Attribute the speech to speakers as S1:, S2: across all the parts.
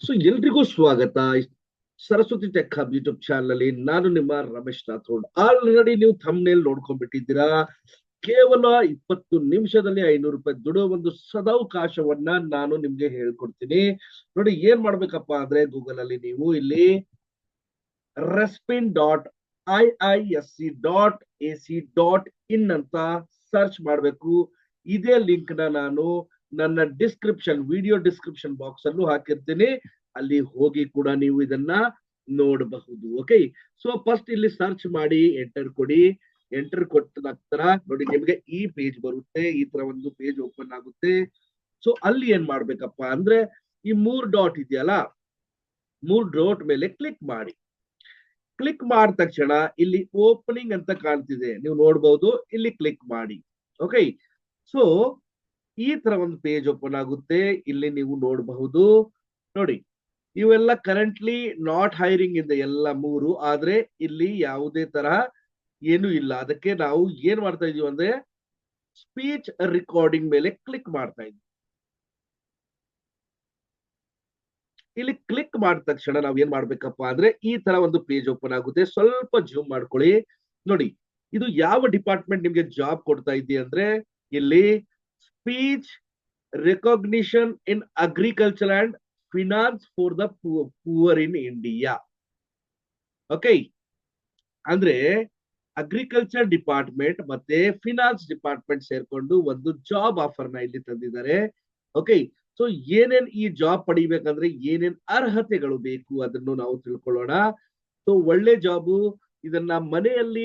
S1: So ಎಲ್ರಿಗೂ ಸ್ವಾಗತ. Saraswati tech hub YouTube channel ಅಲ್ಲಿ ನಾನು ನಿಮ್ಮ ರಮೇಶ್ ರಾಥೋಡ್. ಆಲ್ರೆಡಿ ನೀವು ಥಂಬ್ನೇಲ್ ನೋಡ್ಕೊಂಡ್ಬಿಟ್ಟಿದ್ದೀರಾ. ಕೇವಲ 20 ನಿಮಿಷದಲ್ಲಿ 500 ರೂಪಾಯಿ ದುಡೋ ಒಂದು ಸದಾವಕಾಶವನ್ನ ನಾನು ನಿಮ್ಗೆ ಹೇಳ್ಕೊಡ್ತೀನಿ. ನೋಡಿ, ಏನ್ ಮಾಡ್ಬೇಕಪ್ಪ ಅಂದ್ರೆ ಗೂಗಲ್ ಅಲ್ಲಿ ನೀವು ಇಲ್ಲಿ respin.iisc.ac.in ಅಂತ ಸರ್ಚ್ ಮಾಡಬೇಕು. ಇದೇ ಲಿಂಕ್ ನಾನು ನನ್ನ ವಿಡಿಯೋ ಡಿಸ್ಕ್ರಿಪ್ಷನ್ ಬಾಕ್ಸ್ ಅಲ್ಲೂ ಹಾಕಿರ್ತೀನಿ. ಅಲ್ಲಿ ಹೋಗಿ ಕೂಡ ನೀವು ಇದನ್ನ ನೋಡಬಹುದು. ಓಕೆ, ಸೊ ಫಸ್ಟ್ ಇಲ್ಲಿ ಸರ್ಚ್ ಮಾಡಿ ಎಂಟರ್ ಕೊಡಿ. ಎಂಟರ್ ಕೊಟ್ಟ ನಂತರ ನೋಡಿ ನಿಮಗೆ ಈ ಪೇಜ್ ಬರುತ್ತೆ. ಈ ತರ ಒಂದು ಪೇಜ್ ಓಪನ್ ಆಗುತ್ತೆ. ಸೊ ಅಲ್ಲಿ ಏನ್ ಮಾಡ್ಬೇಕಪ್ಪ ಅಂದ್ರೆ ಈ 3 ಡಾಟ್ ಇದೆಯಲ್ಲ, 3 ಡಾಟ್ ಮೇಲೆ ಕ್ಲಿಕ್ ಮಾಡಿ. ಕ್ಲಿಕ್ ಮಾಡಿದ ತಕ್ಷಣ ಇಲ್ಲಿ ಓಪನಿಂಗ್ ಅಂತ ಕಾಣ್ತಿದೆ, ನೀವು ನೋಡ್ಬಹುದು. ಇಲ್ಲಿ ಕ್ಲಿಕ್ ಮಾಡಿ. ಓಕೆ, ಸೊ ಈ ತರ ಒಂದು ಪೇಜ್ ಓಪನ್ ಆಗುತ್ತೆ. ಇಲ್ಲಿ ನೀವು ನೋಡಬಹುದು. ನೋಡಿ, ಇವೆಲ್ಲ ಕರೆಂಟ್ಲಿ ನಾಟ್ ಹೈರಿಂಗ್ ಇದೆ ಎಲ್ಲ 3. ಆದ್ರೆ ಇಲ್ಲಿ ಯಾವುದೇ ತರ ಏನು ಇಲ್ಲ. ಅದಕ್ಕೆ ನಾವು ಏನ್ ಮಾಡ್ತಾ ಇದೀವಿ ಅಂದ್ರೆ ಸ್ಪೀಚ್ ರೆಕಾರ್ಡಿಂಗ್ ಮೇಲೆ ಕ್ಲಿಕ್ ಮಾಡ್ತಾ ಇದ್ವಿ. ಇಲ್ಲಿ ಕ್ಲಿಕ್ ಮಾಡಿದ ತಕ್ಷಣ ನಾವ್ ಏನ್ ಮಾಡ್ಬೇಕಪ್ಪ ಅಂದ್ರೆ ಈ ತರ ಒಂದು ಪೇಜ್ ಓಪನ್ ಆಗುತ್ತೆ. ಸ್ವಲ್ಪ ಜೂಮ್ ಮಾಡ್ಕೊಳ್ಳಿ. ನೋಡಿ, ಇದು ಯಾವ ಡಿಪಾರ್ಟ್ಮೆಂಟ್ ನಿಮ್ಗೆ ಜಾಬ್ ಕೊಡ್ತಾ ಇದೆ ಅಂದ್ರೆ ಇಲ್ಲಿ speech recognition in agriculture and finance for the poor in India. Okay, ಅಂದ್ರೆ ಅಗ್ರಿಕಲ್ಚರ್ ಡಿಪಾರ್ಟ್ಮೆಂಟ್ ಮತ್ತೆ ಫಿನಾನ್ಸ್ ಡಿಪಾರ್ಟ್ಮೆಂಟ್ ಸೇರ್ಕೊಂಡು ಒಂದು ಜಾಬ್ ಆಫರ್ ನ ಇಲ್ಲಿ ತಂದಿದ್ದಾರೆ. ಓಕೆ, ಸೊ ಏನೇನ್ ಈ ಜಾಬ್ ಪಡಿಬೇಕಂದ್ರೆ ಏನೇನ್ ಅರ್ಹತೆಗಳು ಬೇಕು ಅದನ್ನು ನಾವು ತಿಳ್ಕೊಳ್ಳೋಣ. ಸೊ ಒಳ್ಳೆ ಜಾಬು. ಇದನ್ನ ಮನೆಯಲ್ಲಿ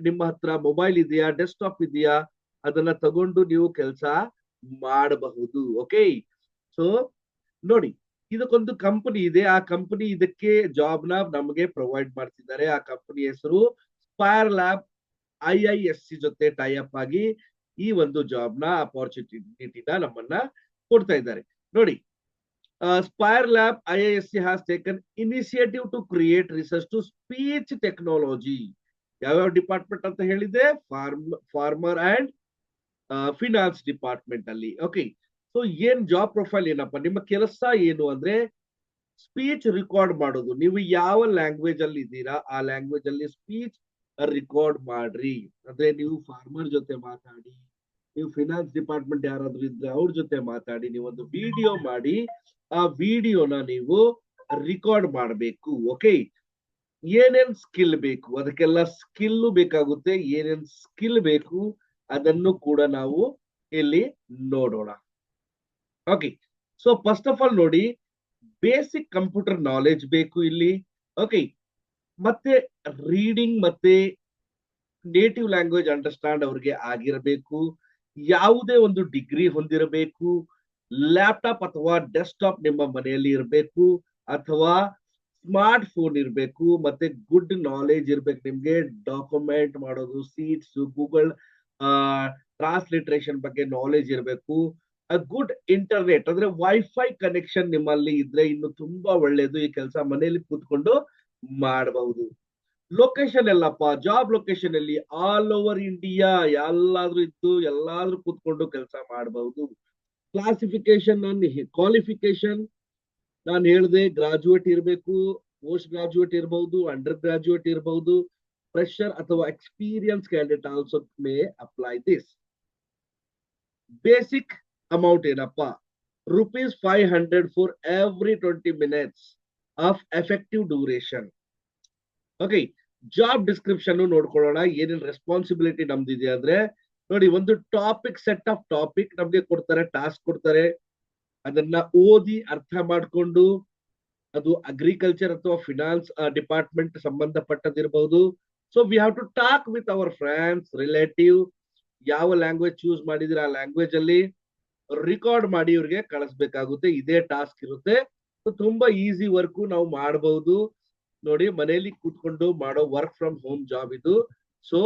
S1: ನಿಮ್ಮ ಹತ್ರ ಮೊಬೈಲ್ ಇದೆಯಾ, ಡೆಸ್ಕ್ಟಾಪ್ ಇದೆಯಾ, ಅದನ್ನ ತಗೊಂಡು ನೀವು ಕೆಲಸ ಮಾಡಬಹುದು. ಓಕೆ, ಸೊ ನೋಡಿ, ಇದಕ್ಕೊಂದು ಕಂಪನಿ ಇದೆ. ಆ ಕಂಪನಿ ಇದಕ್ಕೆ ಜಾಬ್ ನ ನಮಗೆ ಪ್ರೊವೈಡ್ ಮಾಡ್ತಿದ್ದಾರೆ. ಆ ಕಂಪನಿ ಹೆಸರು ಸ್ಪೈರ್ ಲ್ಯಾಬ್. IISc ಜೊತೆ ಟೈ ಅಪ್ ಆಗಿ ಈ ಒಂದು ಜಾಬ್ ನ ಅಪಾರ್ಚುನಿಟಿನ ನಮ್ಮನ್ನ ಕೊಡ್ತಾ ಇದ್ದಾರೆ. ನೋಡಿ, spire lab IISc has taken initiative to create research to speech technology. ಯಾವ್ಯಾವ ಡಿಪಾರ್ಟ್ಮೆಂಟ್ ಅಂತ ಹೇಳಿದೆ? ಫಾರ್ಮರ್ ಅಂಡ್ ಫಿನಾನ್ಸ್ ಡಿಪಾರ್ಟ್ಮೆಂಟ್ ಅಲ್ಲಿ. ಓಕೆ, ಸೊ ಏನ್ ಜಾಬ್ ಪ್ರೊಫೈಲ್ ಏನಪ್ಪ, ನಿಮ್ಮ ಕೆಲಸ ಏನು ಅಂದ್ರೆ ಸ್ಪೀಚ್ ರೆಕಾರ್ಡ್ ಮಾಡೋದು. ನೀವು ಯಾವ ಲ್ಯಾಂಗ್ವೇಜ್ ಅಲ್ಲಿ ಇದ್ದೀರಾ ಆ ಲ್ಯಾಂಗ್ವೇಜ್ ಅಲ್ಲಿ ಸ್ಪೀಚ್ ರೆಕಾರ್ಡ್ ಮಾಡ್ರಿ. ಅಂದ್ರೆ ನೀವು ಫಾರ್ಮರ್ ಜೊತೆ ಮಾತಾಡಿ, ನೀವು ಫಿನಾನ್ಸ್ ಡಿಪಾರ್ಟ್ಮೆಂಟ್ ಯಾರಾದ್ರೂ ಇದ್ರೆ ಅವ್ರ ಜೊತೆ ಮಾತಾಡಿ, ನೀವು ಒಂದು ವಿಡಿಯೋ ಮಾಡಿ ಆ ವಿಡಿಯೋನ ನೀವು ರೆಕಾರ್ಡ್ ಮಾಡಬೇಕು. ಓಕೆ, ಏನೇನ್ ಸ್ಕಿಲ್ ಬೇಕು, ಅದಕ್ಕೆಲ್ಲ ಸ್ಕಿಲ್ ಬೇಕಾಗುತ್ತೆ. ಏನೇನ್ ಸ್ಕಿಲ್ ಬೇಕು ಅದನ್ನು ಕೂಡ ನಾವು ಇಲ್ಲಿ ನೋಡೋಣ. Okay, so first of all ನೋಡಿ, ಬೇಸಿಕ್ ಕಂಪ್ಯೂಟರ್ ನಾಲೆಜ್ ಬೇಕು ಇಲ್ಲಿ. ಓಕೆ, ಮತ್ತೆ ರೀಡಿಂಗ್ ಮತ್ತೆ ನೇಟಿವ್ ಲ್ಯಾಂಗ್ವೇಜ್ ಅಂಡರ್ಸ್ಟ್ಯಾಂಡ್ ಅವ್ರಿಗೆ ಆಗಿರಬೇಕು. ಯಾವುದೇ ಒಂದು ಡಿಗ್ರಿ ಹೊಂದಿರಬೇಕು. ಲ್ಯಾಪ್ಟಾಪ್ ಅಥವಾ ಡೆಸ್ಕ್ಟಾಪ್ ನಿಮ್ಮ ಮನೆಯಲ್ಲಿ ಇರಬೇಕು, ಅಥವಾ ಸ್ಮಾರ್ಟ್ ಫೋನ್ ಇರಬೇಕು. ಮತ್ತೆ ಗುಡ್ ನಾಲೆಜ್ ಇರ್ಬೇಕು ನಿಮ್ಗೆ. ಡಾಕ್ಯುಮೆಂಟ್ ಮಾಡೋದು, ಸೀಟ್ಸ್, ಗೂಗಲ್ ಟ್ರಾನ್ಸ್ಲಿಟ್ರೇಷನ್ ಬಗ್ಗೆ ನಾಲೆಜ್ ಇರಬೇಕು. ಗುಡ್ ಇಂಟರ್ನೆಟ್ ಅಂದ್ರೆ ವೈಫೈ ಕನೆಕ್ಷನ್ ನಿಮ್ಮಲ್ಲಿ ಇದ್ರೆ ಇನ್ನು ತುಂಬಾ ಒಳ್ಳೇದು. ಈ ಕೆಲಸ ಮನೆಯಲ್ಲಿ ಕೂತ್ಕೊಂಡು ಮಾಡಬಹುದು. ಲೊಕೇಶನ್ ಎಲ್ಲಪ್ಪ, ಜಾಬ್ ಲೊಕೇಶನ್ ಅಲ್ಲಿ ಆಲ್ ಓವರ್ ಇಂಡಿಯಾ ಎಲ್ಲಾದ್ರೂ ಇದ್ದು ಎಲ್ಲಾದ್ರೂ ಕೂತ್ಕೊಂಡು ಕೆಲಸ ಮಾಡಬಹುದು. ಕ್ಲಾಸಿಫಿಕೇಶನ್, ಕ್ವಾಲಿಫಿಕೇಶನ್ ನಾನು ಹೇಳಿದೆ, ಗ್ರಾಜುಯೇಟ್ ಇರಬೇಕು, ಪೋಸ್ಟ್ ಗ್ರಾಜುಯೇಟ್ ಇರಬಹುದು, ಅಂಡರ್ ಗ್ರಾಜುಯೇಟ್ ಇರಬಹುದು. ಫ್ರೆಶರ್ ಅಥವಾ experience candidate also May apply this. Basic amount ಏನಪ್ಪ? ₹500 for every 20 minutes of effective duration. Okay, job description ನೋಡ್ಕೊಳ್ಳೋಣ. ಏನೇನ್ ರೆಸ್ಪಾನ್ಸಿಬಿಲಿಟಿ ನಮ್ದಿದೆ ಅಂದ್ರೆ ನೋಡಿ, ಒಂದು ಟಾಪಿಕ್, ಸೆಟ್ ಆಫ್ ಟಾಪಿಕ್ ನಮ್ಗೆ ಕೊಡ್ತಾರೆ, ಟಾಸ್ಕ್ ಕೊಡ್ತಾರೆ. ಅದನ್ನ ಓದಿ ಅರ್ಥ ಮಾಡ್ಕೊಂಡು, ಅದು ಅಗ್ರಿಕಲ್ಚರ್ ಅಥವಾ ಫಿನಾನ್ಸ್ ಡಿಪಾರ್ಟ್ಮೆಂಟ್ ಸಂಬಂಧಪಟ್ಟದಿರಬಹುದು. So we have to talk with our friends, relative. ಯಾವ ಲ್ಯಾಂಗ್ವೇಜ್ ಚೂಸ್ ಮಾಡಿದ್ರೆ ಆ ಲ್ಯಾಂಗ್ವೇಜ್ ಅಲ್ಲಿ ರೆಕಾರ್ಡ್ ಮಾಡಿ ಇವ್ರಿಗೆ ಕಳಿಸ್ಬೇಕಾಗುತ್ತೆ. ಇದೇ ಟಾಸ್ಕ್ ಇರುತ್ತೆ. ತುಂಬಾ ಈಸಿ ವರ್ಕ್ ನಾವು ಮಾಡಬಹುದು. ನೋಡಿ, ಮನೆಯಲ್ಲಿ ಕೂತ್ಕೊಂಡು ಮಾಡೋ ವರ್ಕ್ ಫ್ರಮ್ ಹೋಮ್ ಜಾಬ್ ಇದು. ಸೊ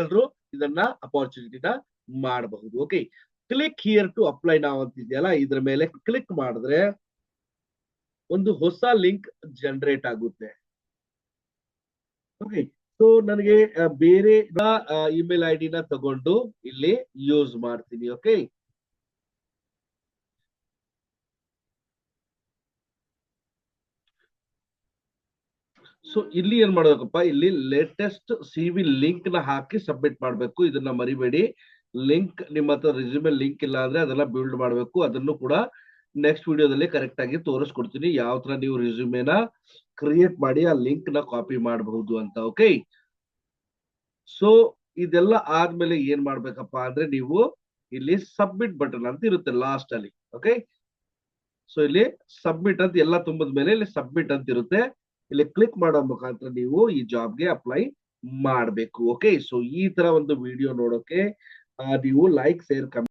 S1: ಎಲ್ರು ಇದನ್ನ ಅಪಾರ್ಚುನಿಟಿನ ಮಾಡಬಹುದು. Okay, click here to apply ನಾವು ಅಂತಿದೆಯಲ್ಲ, ಇದ್ರ ಮೇಲೆ ಕ್ಲಿಕ್ ಮಾಡಿದ್ರೆ ಒಂದು ಹೊಸ ಲಿಂಕ್ ಜನರೇಟ್ ಆಗುತ್ತೆ. ಓಕೆ, ಸೊ ನನಗೆ ಬೇರೆ ಇಮೇಲ್ ಐ ಡಿನ ತಗೊಂಡು ಇಲ್ಲಿ ಯೂಸ್ ಮಾಡ್ತೀನಿ. ಓಕೆ, ಸೊ ಇಲ್ಲಿ ಏನ್ ಮಾಡ್ಬೇಕಪ್ಪ, ಇಲ್ಲಿ ಲೇಟೆಸ್ಟ್ CV ಲಿಂಕ್ ನ ಹಾಕಿ ಸಬ್ಮಿಟ್ ಮಾಡ್ಬೇಕು. ಇದನ್ನ ಮರಿಬೇಡಿ. ಲಿಂಕ್ ನಿಮ್ಮ ಹತ್ರ ರೆಸ್ಯೂಮೆ ಲಿಂಕ್ ಇಲ್ಲ ಅಂದ್ರೆ ಅದನ್ನ ಬಿಲ್ಡ್ ಮಾಡ್ಬೇಕು. ಅದನ್ನು ಕೂಡ ನೆಕ್ಸ್ಟ್ ವಿಡಿಯೋದಲ್ಲಿ ಕರೆಕ್ಟ್ ಆಗಿ ತೋರಿಸ್ಕೊಡ್ತೀನಿ, ಯಾವ ತರ ನೀವು ರೆಸ್ಯೂಮೆನ ಕ್ರಿಯೇಟ್ ಮಾಡಿ ಆ ಲಿಂಕ್ ನ ಕಾಪಿ ಮಾಡಬಹುದು ಅಂತ. ಓಕೆ, ಸೊ ಇದೆಲ್ಲ ಆದ್ಮೇಲೆ ಏನ್ ಮಾಡ್ಬೇಕಪ್ಪ ಅಂದ್ರೆ ನೀವು ಇಲ್ಲಿ ಸಬ್ಮಿಟ್ ಬಟನ್ ಅಂತ ಇರುತ್ತೆ ಲಾಸ್ಟ್ ಅಲ್ಲಿ. ಓಕೆ, ಸೊ ಇಲ್ಲಿ ಸಬ್ಮಿಟ್ ಅಂತ ಎಲ್ಲ ತುಂಬದ ಮೇಲೆ ಇಲ್ಲಿ ಸಬ್ಮಿಟ್ ಅಂತ ಇರುತ್ತೆ. ಇಲ್ಲಿ ಕ್ಲಿಕ್ ಮಾಡೋ ಮುಖಾಂತರ ನೀವು ಈ ಜಾಬ್ಗೆ ಅಪ್ಲೈ ಮಾಡಬೇಕು. ಓಕೆ, ಸೊ ಈ ತರ ಒಂದು ವಿಡಿಯೋ ನೋಡೋಕೆ ನೀವು ಲೈಕ್, ಶೇರ್, ಕಮೆಂಟ್